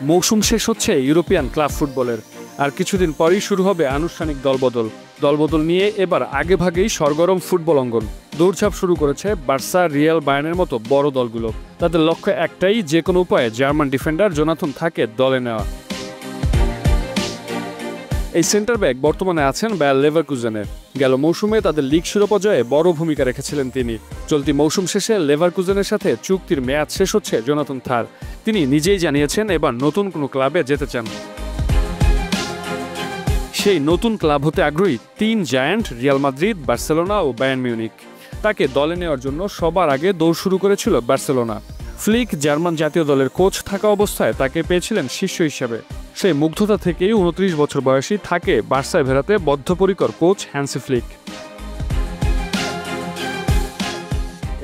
মৌসুম শেষ হচ্ছে ইউরোপিয়ান ক্লাব ফুটবলের, আর কিছুদিন পরেই শুরু হবে আনুষ্ঠানিক দলবদল নিয়ে এবার আগেভাগেই সরগরম ফুটবল অঙ্গন। দৌড়ঝাঁপ শুরু করেছে বার্সা, রিয়াল, বায়ার্নের মতো বড় দলগুলো। তাদের লক্ষ্য একটাই, যে কোনো উপায়ে জার্মান ডিফেন্ডার জোনাথন থাকে দলে নেওয়া। এই সেন্টার ব্যাক বর্তমানে আছেন বায়ার লেভারকুজেনে। গেল মৌসুমে তাদের লিগ শিরোপা জয়ে বড় ভূমিকা রেখেছিলেন তিনি। চলতি মৌসুম শেষে লেভারকুজেনের সাথে চুক্তির মেয়াদ শেষ হচ্ছে জোনাথন থার। তিনি নিজেই জানিয়েছেন এবার নতুন কোনো ক্লাবে যেতে চান। সেই নতুন ক্লাব হতে আগ্রহী তিন জায়ান্ট রিয়াল মাদ্রিদ, বার্সেলোনা ও বায়ার্ন মিউনিখ। তাকে দলে নেওয়ার জন্য সবার আগে দৌড় শুরু করেছিল বার্সেলোনা। ফ্লিক জার্মান জাতীয় দলের কোচ থাকা অবস্থায় তাকে পেয়েছিলেন শিষ্য হিসেবে। সেই মুগ্ধতা থেকেই 29 বছর বয়সী থাকে বার্সায় ফেরাতে বদ্ধপরিকর কোচ হ্যান্সি ফ্লিক।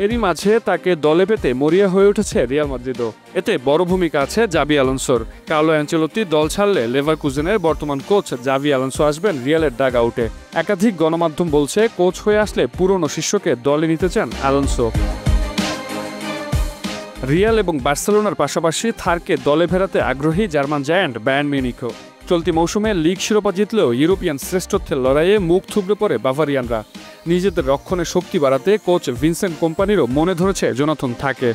এরই মাঝে তাকে দলে পেতে মরিয়া হয়ে উঠেছে রিয়াল মাদ্রিদও। এতে বড় ভূমিকা আছে জাভি আলোনসোর। কার্লো অ্যানচেলোত্তি দল ছাড়লে লেভারকুজেনের বর্তমান কোচ জাভি আলোনসো আসবেন রিয়ালের ডাগ আউটে। একাধিক গণমাধ্যম বলছে কোচ হয়ে আসলে পুরনো শিষ্যকে দলে নিতে চান আলোনসো। রিয়াল এবং বার্সেলোনার পাশাপাশি থারকে দলে ফেরাতে আগ্রহী জার্মান জায়ান্ট বায়ার্ন মিউনিখও। চলতি মৌসুমে লিগ শিরোপা জিতলেও ইউরোপিয়ান শ্রেষ্ঠত্বের লড়াইয়ে মুখ থুবড়ে পড়ে বাভারিয়ানরা। নিজেদের রক্ষণে শক্তি বাড়াতে কোচ ভিনসেন্ট কোম্পানিরও মনে ধরেছে জোনাথন থাকে।